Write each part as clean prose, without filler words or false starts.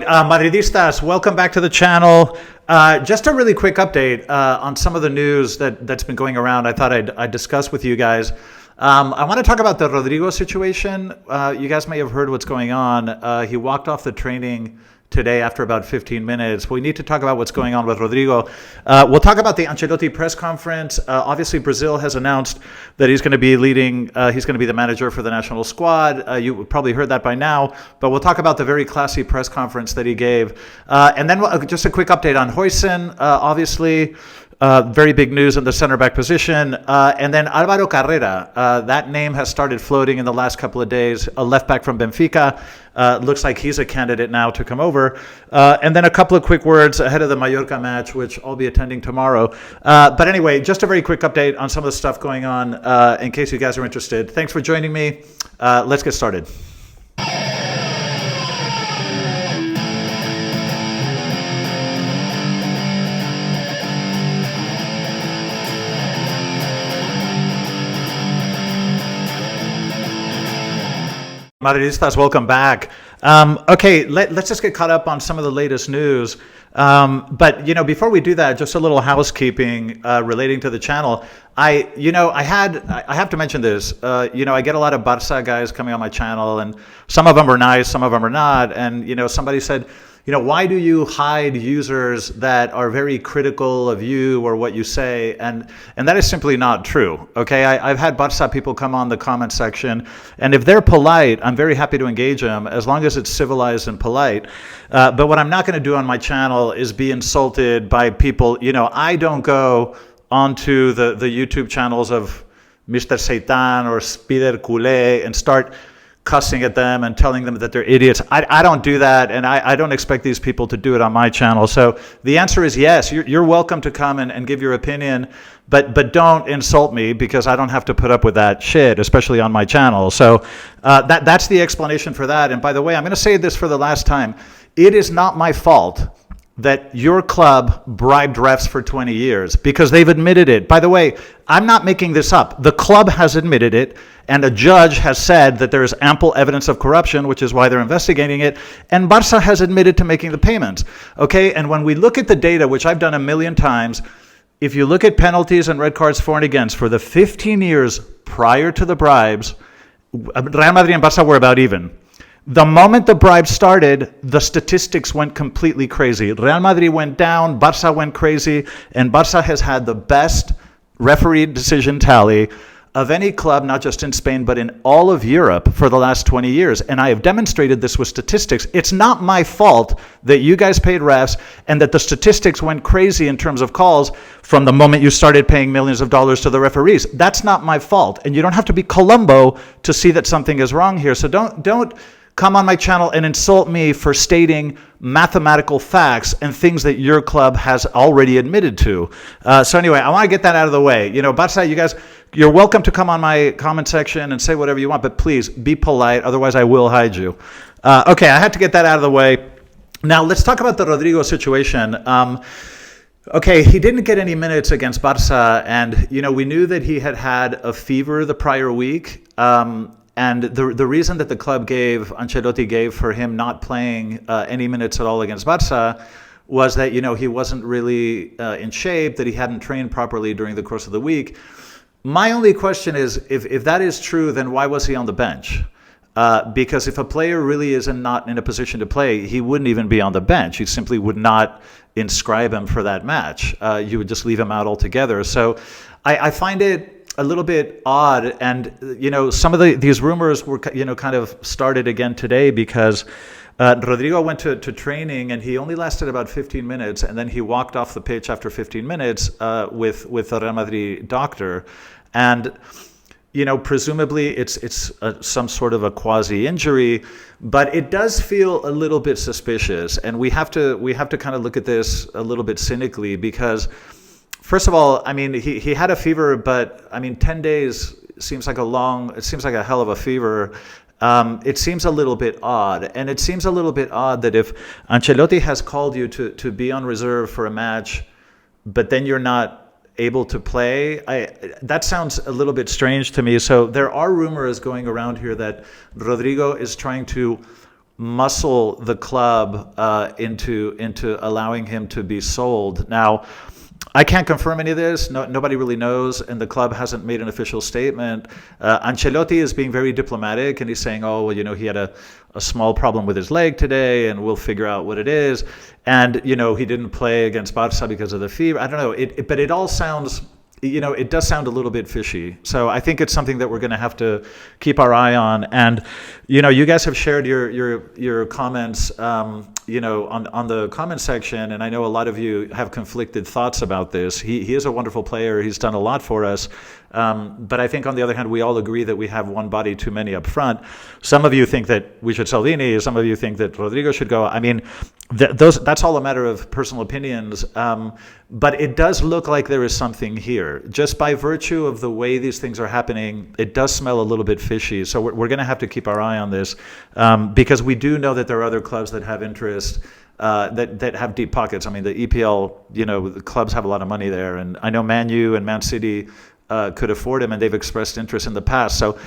Madridistas, welcome back to the channel. Just a really quick update on some of the news that's been going around. I thought I'd discuss with you guys. I want to talk about the Rodrigo situation. You guys may have heard what's going on. He walked off the training today after about 15 minutes. We need to talk about what's going on with Rodrigo. We'll talk about the Ancelotti press conference. Obviously, Brazil has announced that he's going to be leading, he's going to be the manager for the national squad. You probably heard that by now, but we'll talk about the very classy press conference that he gave. And then just a quick update on Huijsen, obviously. Very big news in the center back position. And then Alvaro Carrera, that name has started floating in the last couple of days. A left back from Benfica. Looks like he's a candidate now to come over. And then a couple of quick words ahead of the Mallorca match, which I'll be attending tomorrow. But anyway, just a very quick update on some of the stuff going on in case you guys are interested. Thanks for joining me. Let's get started. Madridistas, welcome back. Okay, let's just get caught up on some of the latest news. But before we do that, just a little housekeeping relating to the channel. I have to mention this. I get a lot of Barca guys coming on my channel, and some of them are nice, some of them are not. And somebody said, why do you hide users that are very critical of you or what you say? And that is simply not true. Okay, I've had Barca people come on the comment section, and if they're polite, I'm very happy to engage them as long as it's civilized and polite. But what I'm not going to do on my channel is be insulted by people. I don't go onto the YouTube channels of Mr. Seitan or Spider Culé and start cussing at them and telling them that they're idiots. I don't do that, and I don't expect these people to do it on my channel. So the answer is yes, you're welcome to come and give your opinion, but don't insult me, because I don't have to put up with that shit, especially on my channel. So that's the explanation for that. And by the way, I'm going to say this for the last time. It is not my fault that your club bribed refs for 20 years, because they've admitted it. By the way, I'm not making this up. The club has admitted it, and a judge has said that there is ample evidence of corruption, which is why they're investigating it, and Barca has admitted to making the payments. Okay, and when we look at the data, which I've done a million times, if you look at penalties and red cards for and against for the 15 years prior to the bribes, Real Madrid and Barca were about even. The moment the bribe started, the statistics went completely crazy. Real Madrid went down, Barca went crazy, and Barca has had the best referee decision tally of any club, not just in Spain, but in all of Europe for the last 20 years. And I have demonstrated this with statistics. It's not my fault that you guys paid refs and that the statistics went crazy in terms of calls from the moment you started paying millions of dollars to the referees. That's not my fault. And you don't have to be Columbo to see that something is wrong here. So don't come on my channel and insult me for stating mathematical facts and things that your club has already admitted to. So anyway, I want to get that out of the way. Barca, you guys, you're welcome to come on my comment section and say whatever you want, but please be polite, otherwise I will hide you. Okay, I had to get that out of the way. Now let's talk about the Rodrigo situation. Okay, he didn't get any minutes against Barca, and we knew that he had a fever the prior week. And the reason that the club Ancelotti gave for him not playing any minutes at all against Barca was that, he wasn't really in shape, that he hadn't trained properly during the course of the week. My only question is, if that is true, then why was he on the bench? Because if a player really is not in a position to play, he wouldn't even be on the bench. You simply would not inscribe him for that match. You would just leave him out altogether. So I find it a little bit odd, and some of these rumors were kind of started again today, because Rodrigo went to training and he only lasted about 15 minutes, and then he walked off the pitch after 15 minutes with the Real Madrid doctor, and presumably it's some sort of a quasi injury, but it does feel a little bit suspicious, and we have to kind of look at this a little bit cynically, because first of all, I mean, he had a fever, but I mean, 10 days seems like a hell of a fever. It seems a little bit odd. And it seems a little bit odd that if Ancelotti has called you to be on reserve for a match, but then you're not able to play, that sounds a little bit strange to me. So there are rumors going around here that Rodrigo is trying to muscle the club into allowing him to be sold. Now, I can't confirm any of this. Nobody really knows, and the club hasn't made an official statement. Ancelotti is being very diplomatic, and he's saying, "Oh, well, he had a small problem with his leg today, and we'll figure out what it is." And he didn't play against Barca because of the fever. I don't know. But it all sounds. It does sound a little bit fishy. So I think it's something that we're going to have to keep our eye on. And, you guys have shared your comments, on the comment section. And I know a lot of you have conflicted thoughts about this. He is a wonderful player. He's done a lot for us. But I think on the other hand, we all agree that we have one body too many up front. Some of you think that we should sell Vini. Some of you think that Rodrigo should go. I mean, that's all a matter of personal opinions. But it does look like there is something here. Just by virtue of the way these things are happening, it does smell a little bit fishy. So we're going to have to keep our eye on this because we do know that there are other clubs that have interest. That have deep pockets. I mean, the EPL, the clubs have a lot of money there. And I know Man U and Man City could afford him, and they've expressed interest in the past. So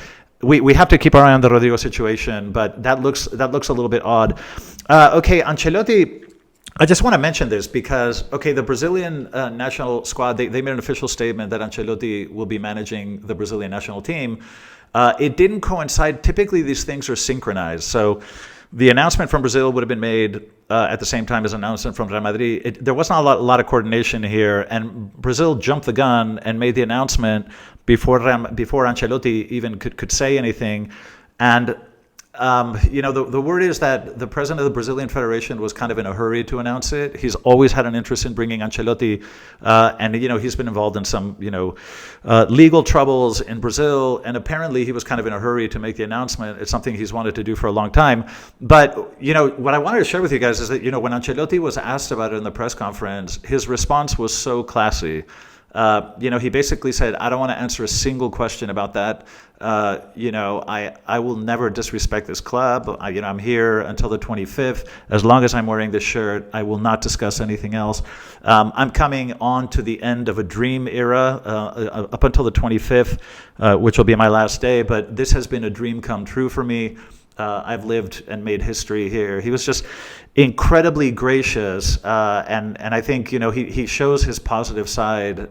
we have to keep our eye on the Rodrigo situation, but that looks a little bit odd. Okay, Ancelotti, I just want to mention this because, the Brazilian national squad, they made an official statement that Ancelotti will be managing the Brazilian national team. It didn't coincide. Typically, these things are synchronized. So the announcement from Brazil would have been made at the same time as an announcement from Real Madrid. There wasn't a lot of coordination here, and Brazil jumped the gun and made the announcement before Ancelotti even could say anything. And the word is that the president of the Brazilian Federation was kind of in a hurry to announce it. He's always had an interest in bringing Ancelotti, and he's been involved in some legal troubles in Brazil, and apparently he was kind of in a hurry to make the announcement. It's something he's wanted to do for a long time. But what I wanted to share with you guys is that when Ancelotti was asked about it in the press conference, his response was so classy. He basically said, "I don't want to answer a single question about that. I will never disrespect this club. I'm here until the 25th. As long as I'm wearing this shirt, I will not discuss anything else. I'm coming on to the end of a dream era up until the 25th, which will be my last day. But this has been a dream come true for me. I've lived and made history here." He was just incredibly gracious, and I think he shows his positive side.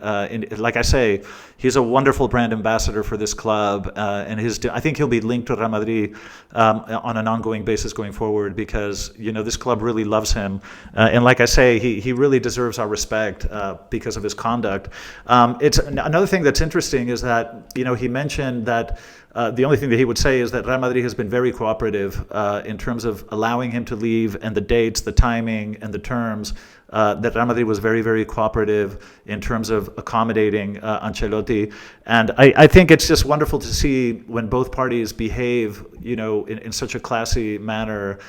Like I say, he's a wonderful brand ambassador for this club, and I think he'll be linked to Real Madrid on an ongoing basis going forward because this club really loves him, and like I say, he really deserves our respect because of his conduct. It's another thing that's interesting is that he mentioned that. The only thing that he would say is that Real Madrid has been very cooperative in terms of allowing him to leave and the dates, the timing, and the terms. That Real Madrid was very, very cooperative in terms of accommodating Ancelotti. And I think it's just wonderful to see when both parties behave, in such a classy manner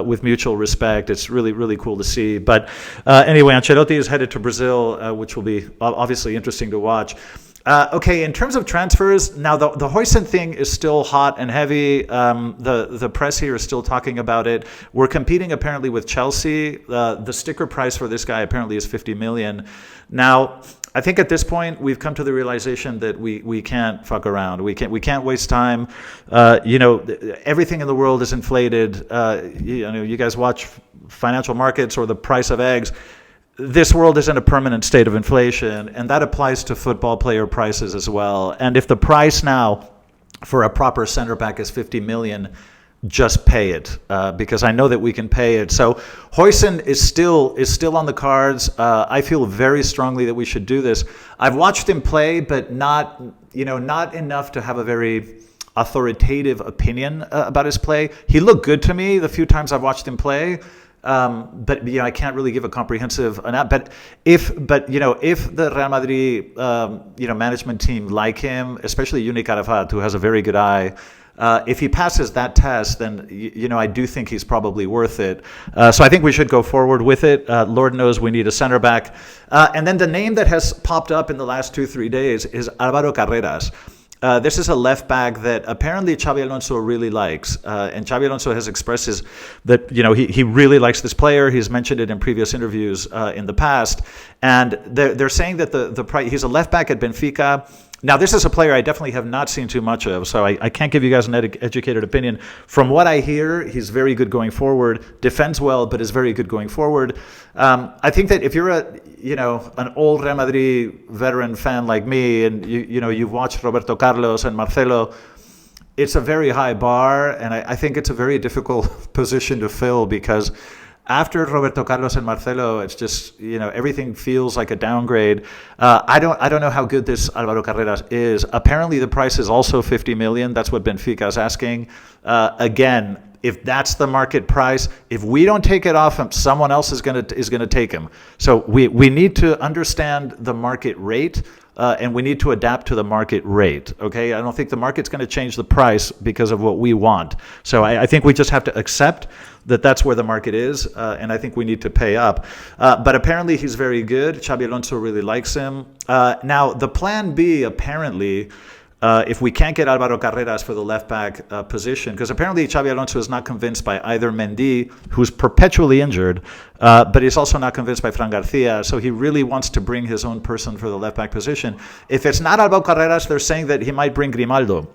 with mutual respect. It's really, really cool to see. But anyway, Ancelotti is headed to Brazil, which will be obviously interesting to watch. In terms of transfers, now the Huijsen thing is still hot and heavy. The press here is still talking about it. We're competing apparently with Chelsea. The sticker price for this guy apparently is 50 million. Now, I think at this point we've come to the realization that we can't fuck around. We can't waste time. Everything in the world is inflated. You guys watch financial markets or the price of eggs. This world is in a permanent state of inflation, and that applies to football player prices as well. And if the price now for a proper center back is 50 million, just pay it because I know that we can pay it. So Huijsen is still on the cards. I feel very strongly that we should do this. I've watched him play, but not enough to have a very authoritative opinion about his play. He looked good to me the few times I've watched him play. But I can't really give a comprehensive But if the Real Madrid management team like him, especially Yuni Carafat, who has a very good eye, if he passes that test, then I do think he's probably worth it. So I think we should go forward with it. Lord knows we need a center back. And then the name that has popped up in the last 2-3 days is Álvaro Carreras. This is a left back that apparently Xabi Alonso really likes, and Xabi Alonso has expressed that he really likes this player. He's mentioned it in previous interviews in the past, and they're saying that the price. He's a left back at Benfica. Now, this is a player I definitely have not seen too much of, so I can't give you guys an educated opinion. From what I hear, he's very good going forward, defends well, but is very good going forward. I think that if you're an old Real Madrid veteran fan like me, and you've watched Roberto Carlos and Marcelo, it's a very high bar, and I think it's a very difficult position to fill because after Roberto Carlos and Marcelo, it's just, everything feels like a downgrade. I don't know how good this Alvaro Carreras is. Apparently the price is also 50 million. That's what Benfica is asking. Again, if that's the market price, if we don't take it off him, someone else is going to take him. So we need to understand the market rate. And we need to adapt to the market rate, okay? I don't think the market's going to change the price because of what we want. So I think we just have to accept that that's where the market is, and I think we need to pay up. But apparently he's very good. Xabi Alonso really likes him. Now, the plan B, apparently, if we can't get Alvaro Carreras for the left-back position, because apparently Xabi Alonso is not convinced by either Mendy, who's perpetually injured, but he's also not convinced by Fran Garcia, so he really wants to bring his own person for the left-back position. If it's not Alvaro Carreras, they're saying that he might bring Grimaldo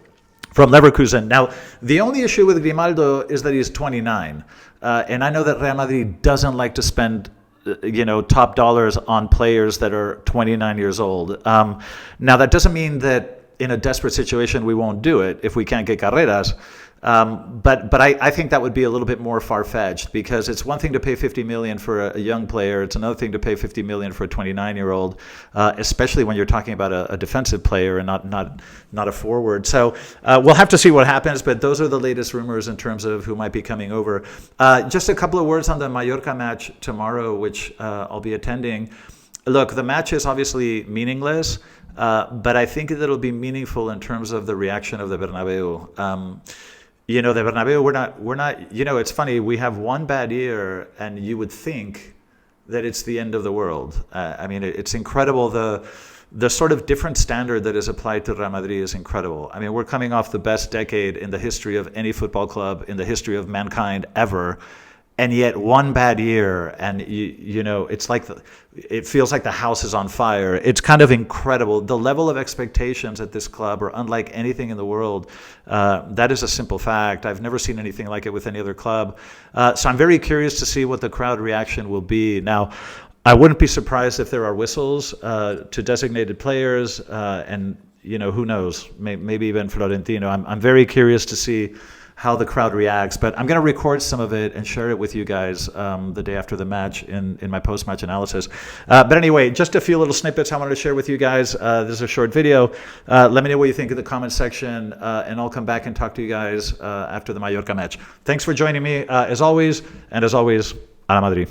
from Leverkusen. Now, the only issue with Grimaldo is that he's 29, and I know that Real Madrid doesn't like to spend top dollars on players that are 29 years old. Now, that doesn't mean that in a desperate situation, we won't do it if we can't get Carreras. But I think that would be a little bit more far-fetched because it's one thing to pay 50 million for a young player. It's another thing to pay 50 million for a 29-year-old, especially when you're talking about a defensive player and not a forward. So we'll have to see what happens, but those are the latest rumors in terms of who might be coming over. Just a couple of words on the Mallorca match tomorrow, which I'll be attending. Look, the match is obviously meaningless. But I think that it'll be meaningful in terms of the reaction of the Bernabeu. The Bernabeu, we're not. It's funny. We have one bad year, and you would think that it's the end of the world. It's incredible. The sort of different standard that is applied to Real Madrid is incredible. We're coming off the best decade in the history of any football club, in the history of mankind ever. And yet one bad year, and it's like it feels like the house is on fire. It's kind of incredible. The level of expectations at this club are unlike anything in the world. That is a simple fact. I've never seen anything like it with any other club. So I'm very curious to see what the crowd reaction will be. Now, I wouldn't be surprised if there are whistles to designated players, and who knows, maybe even Florentino. I'm very curious to see how the crowd reacts, but I'm going to record some of it and share it with you guys the day after the match in my post-match analysis. But anyway, just a few little snippets I wanted to share with you guys. This is a short video. Let me know what you think in the comment section, and I'll come back and talk to you guys after the Mallorca match. Thanks for joining me, as always, a la Madrid.